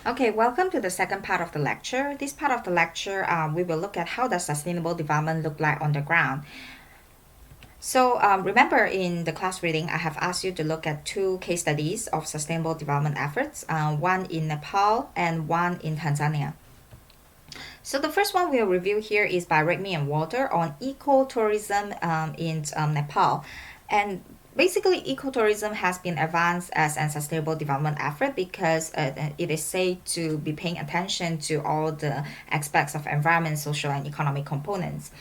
Okay, welcome to the second part of the lecture. This part of the lecture, we will look at how does sustainable development look like on the ground. So remember in the class reading, I have asked you to look at two case studies of sustainable development efforts, one in Nepal and one in Tanzania. So the first one we'll review here is by Rigby and Walter on ecotourism in Nepal. And basically, ecotourism has been advanced as a sustainable development effort because it is said to be paying attention to all the aspects of environment, social, and economic components.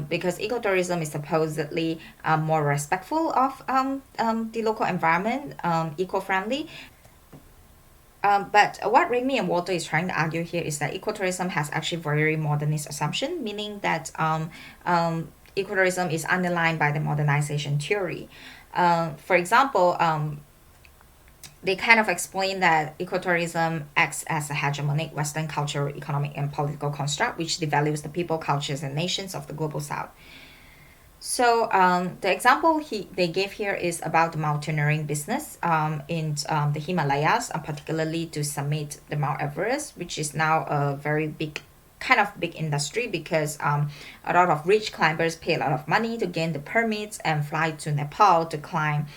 Because ecotourism is supposedly more respectful of the local environment, eco-friendly, but what Remy and Walter is trying to argue here is that ecotourism has actually very modernist assumption, meaning that ecotourism is underlined by the modernization theory. For example, they kind of explain that ecotourism acts as a hegemonic Western cultural, economic, and political construct which devalues the people, cultures, and nations of the global South. So the example they gave here is about the mountaineering business in the Himalayas, particularly to summit the Mount Everest, which is now a very big kind of big industry because a lot of rich climbers pay a lot of money to gain the permits and fly to Nepal to climb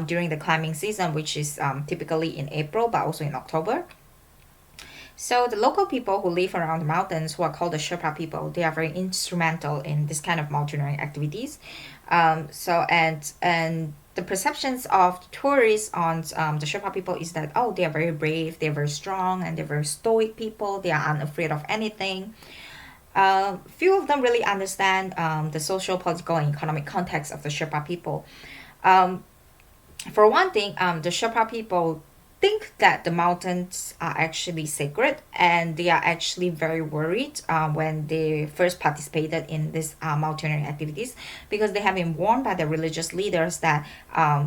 during the climbing season, which is typically in April but also in October. So the local people who live around the mountains, who are called the Sherpa people, they are very instrumental in this kind of mountaineering activities. And the perceptions of tourists on the Sherpa people is that they are very brave, they're very strong, and they're very stoic people. They are unafraid of anything. Few of them really understand the social, political, and economic context of the Sherpa people. Um, for one thing, the Sherpa people think that the mountains are actually sacred, and they are actually very worried when they first participated in these mountaineering activities because they have been warned by the religious leaders that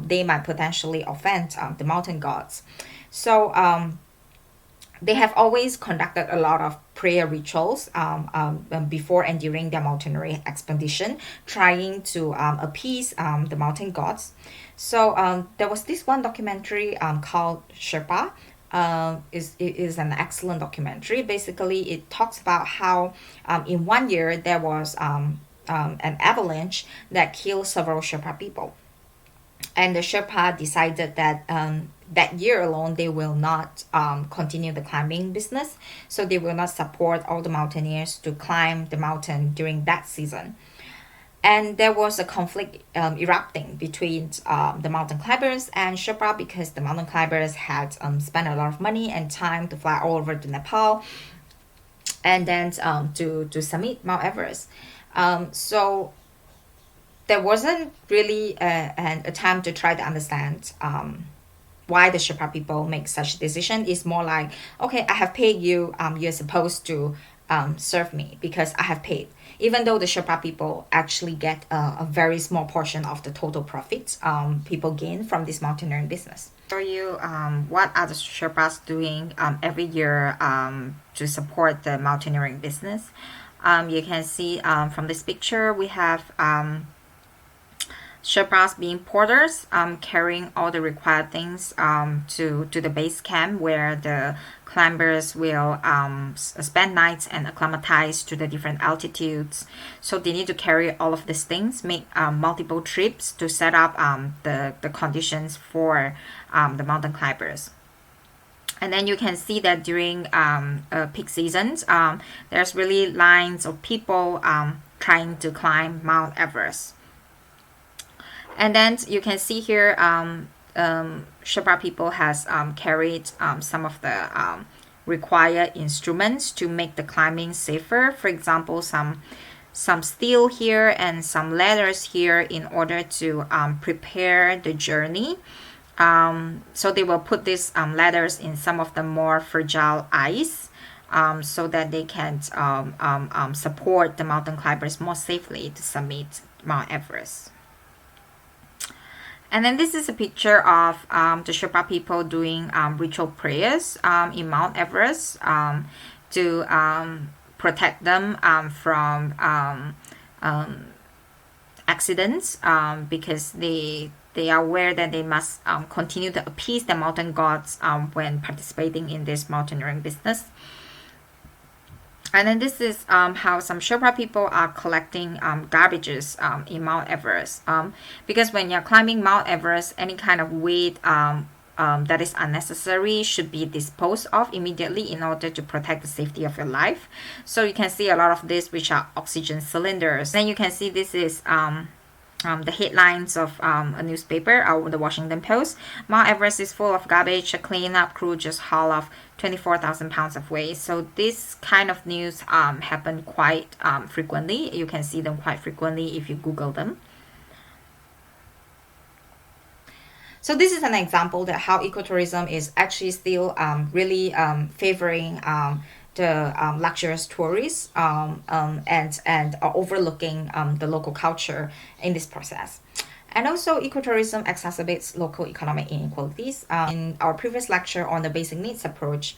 they might potentially offend the mountain gods. So they have always conducted a lot of prayer rituals before and during their mountaineering expedition, trying to appease the mountain gods. So there was this one documentary called Sherpa. It is an excellent documentary. Basically, it talks about how in one year there was an avalanche that killed several Sherpa people, and the Sherpa decided that that year alone they will not continue the climbing business, so they will not support all the mountaineers to climb the mountain during that season. And there was a conflict erupting between the mountain climbers and Sherpa because the mountain climbers had spent a lot of money and time to fly all over to Nepal and then to summit Mount Everest. So there wasn't really a time to try to understand why the Sherpa people make such a decision. It's more like, okay, I have paid you, you're supposed to serve me because I have paid. Even though the Sherpa people actually get a very small portion of the total profits people gain from this mountaineering business. Show you what are the Sherpas doing every year to support the mountaineering business. You can see from this picture we have Sherpas being porters, carrying all the required things to the base camp where the climbers will spend nights and acclimatize to the different altitudes. So they need to carry all of these things, make multiple trips to set up the conditions for the mountain climbers. And then you can see that during peak seasons, there's really lines of people trying to climb Mount Everest. And then you can see here Sherpa people has carried some of the required instruments to make the climbing safer. For example, some steel here and some ladders here in order to prepare the journey. So they will put these ladders in some of the more fragile ice so that they can support the mountain climbers more safely to summit Mount Everest. And then this is a picture of the Sherpa people doing ritual prayers in Mount Everest to protect them from accidents because they are aware that they must continue to appease the mountain gods when participating in this mountaineering business. And then this is how some Sherpa people are collecting garbages in Mount Everest. Because when you're climbing Mount Everest, any kind of weight that is unnecessary should be disposed of immediately in order to protect the safety of your life. So you can see a lot of this, which are oxygen cylinders. Then you can see this is the headlines of a newspaper, the Washington Post. Mount Everest is full of garbage. A cleanup crew just haul off 24,000 pounds of waste. So this kind of news happen quite frequently. You can see them quite frequently if you Google them. So this is an example that how ecotourism is actually still really favoring the luxurious tourists and are overlooking the local culture in this process. And also, ecotourism exacerbates local economic inequalities. In our previous lecture on the basic needs approach,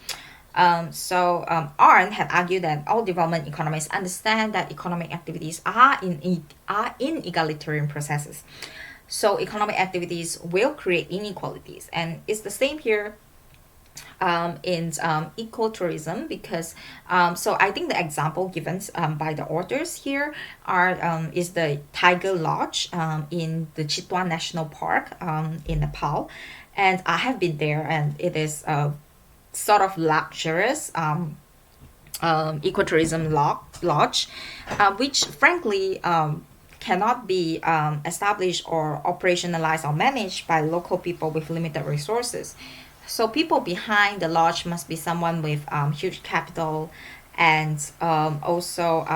Arndt had argued that all development economists understand that economic activities are in egalitarian processes. So economic activities will create inequalities, and it's the same here in ecotourism, because so I think the example given by the authors here is the Tiger Lodge in the Chitwan National Park in Nepal, and I have been there, and it is sort of luxurious ecotourism lodge, which frankly cannot be established or operationalized or managed by local people with limited resources. So people behind the lodge must be someone with huge capital and also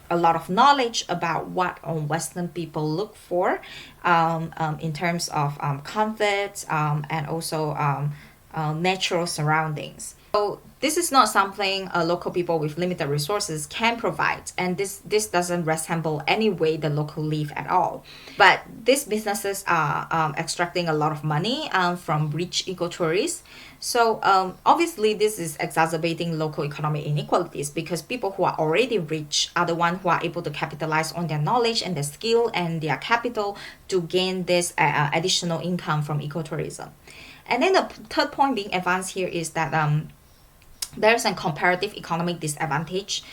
a lot of knowledge about what Western people look for in terms of comfort and also natural surroundings. So this is not something local people with limited resources can provide, and this doesn't resemble any way the local live at all. But these businesses are extracting a lot of money from rich ecotourists. So obviously this is exacerbating local economic inequalities, because people who are already rich are the ones who are able to capitalize on their knowledge and their skill and their capital to gain this additional income from ecotourism. And then the third point being advanced here is that there's a comparative economic disadvantage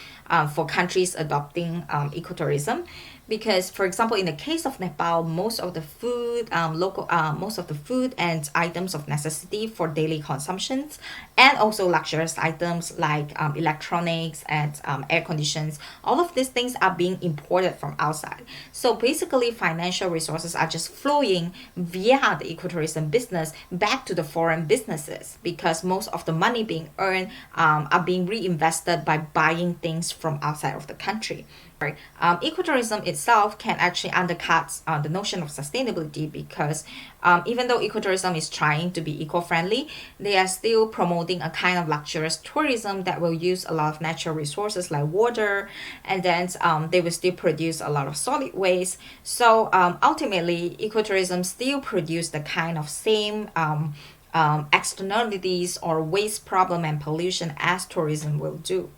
for countries adopting ecotourism, because, for example, in the case of Nepal, most of the food and items of necessity for daily consumptions, and also luxurious items like electronics and air conditions, all of these things are being imported from outside. So basically, financial resources are just flowing via the ecotourism business back to the foreign businesses, because most of the money being earned are being reinvested by buying things from outside of the country. Right. Ecotourism itself can actually undercut the notion of sustainability, because even though ecotourism is trying to be eco-friendly, they are still promoting a kind of luxurious tourism that will use a lot of natural resources like water, and then they will still produce a lot of solid waste. So ultimately, ecotourism still produce the kind of same externalities or waste problem and pollution as tourism will do.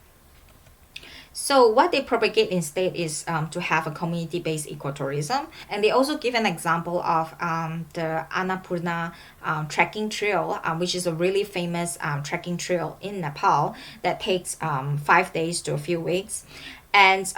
So what they propagate instead is to have a community-based ecotourism. And they also give an example of the Annapurna trekking trail, which is a really famous trekking trail in Nepal that takes 5 days to a few weeks. And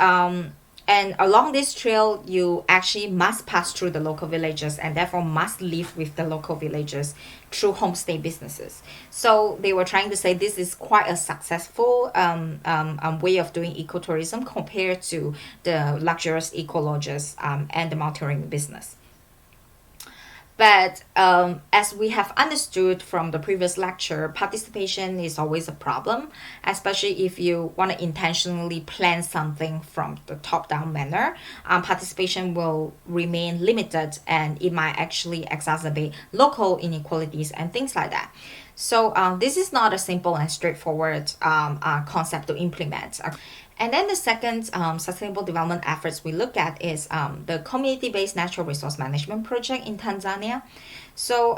along this trail, you actually must pass through the local villages, and therefore must live with the local villagers through homestay businesses. So they were trying to say this is quite a successful way of doing ecotourism compared to the luxurious eco lodges and the mountaineering business. But as we have understood from the previous lecture, participation is always a problem, especially if you want to intentionally plan something from the top-down manner. Participation will remain limited, and it might actually exacerbate local inequalities and things like that. So this is not a simple and straightforward concept to implement. And then the second sustainable development efforts we look at is the community-based natural resource management project in Tanzania. So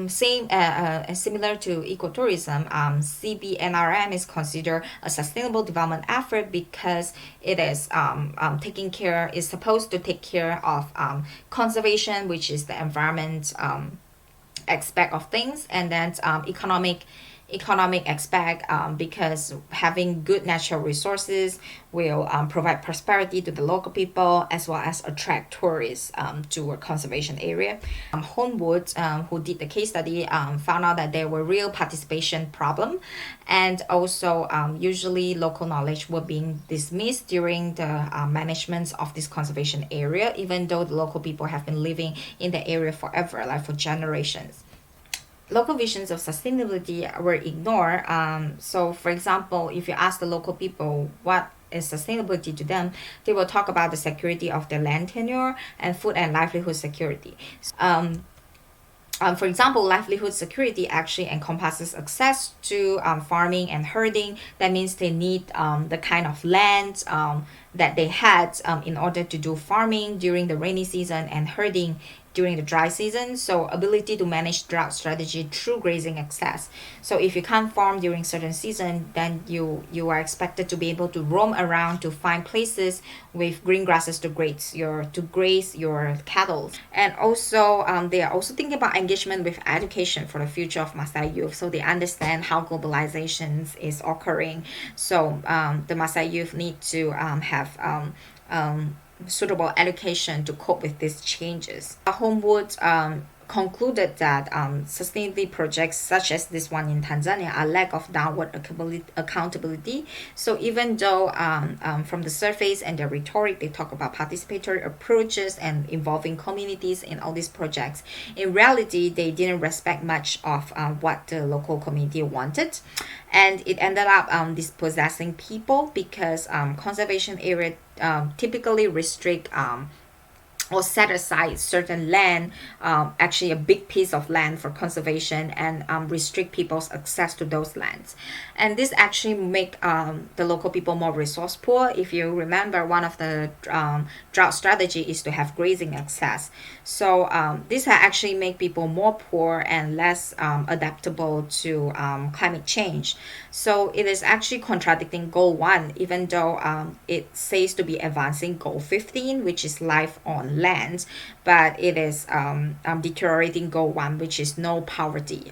similar to ecotourism, CBNRM is considered a sustainable development effort because it is is supposed to take care of conservation, which is the environment aspect of things, and then economic aspect, because having good natural resources will provide prosperity to the local people as well as attract tourists to a conservation area. Homewood, who did the case study, found out that there were real participation problem, and also usually local knowledge were being dismissed during the management of this conservation area, even though the local people have been living in the area forever, like for generations. Local visions of sustainability were ignored. So, for example, if you ask the local people what is sustainability to them, they will talk about the security of their land tenure and food and livelihood security. For example, livelihood security actually encompasses access to farming and herding. That means they need the kind of land that they had in order to do farming during the rainy season and herding during the dry season. So ability to manage drought strategy through grazing access. So if you can't farm during certain season, then you are expected to be able to roam around to find places with green grasses to graze your cattle. And also they are also thinking about engagement with education for the future of Maasai youth, so they understand how globalization is occurring. So the Maasai youth need to have suitable education to cope with these changes. Homewood concluded that sustainability projects such as this one in Tanzania are lack of downward accountability. So even though from the surface and their rhetoric they talk about participatory approaches and involving communities in all these projects, in reality they didn't respect much of what the local community wanted, and it ended up dispossessing people because conservation area typically restrict or set aside certain land, actually a big piece of land for conservation, and restrict people's access to those lands. And this actually make the local people more resourceful. If you remember, one of the drought strategy is to have grazing access. So this actually make people more poor and less adaptable to climate change. So it is actually contradicting goal 1, even though it says to be advancing goal 15, which is life on land, but it is deteriorating goal 1, which is no poverty.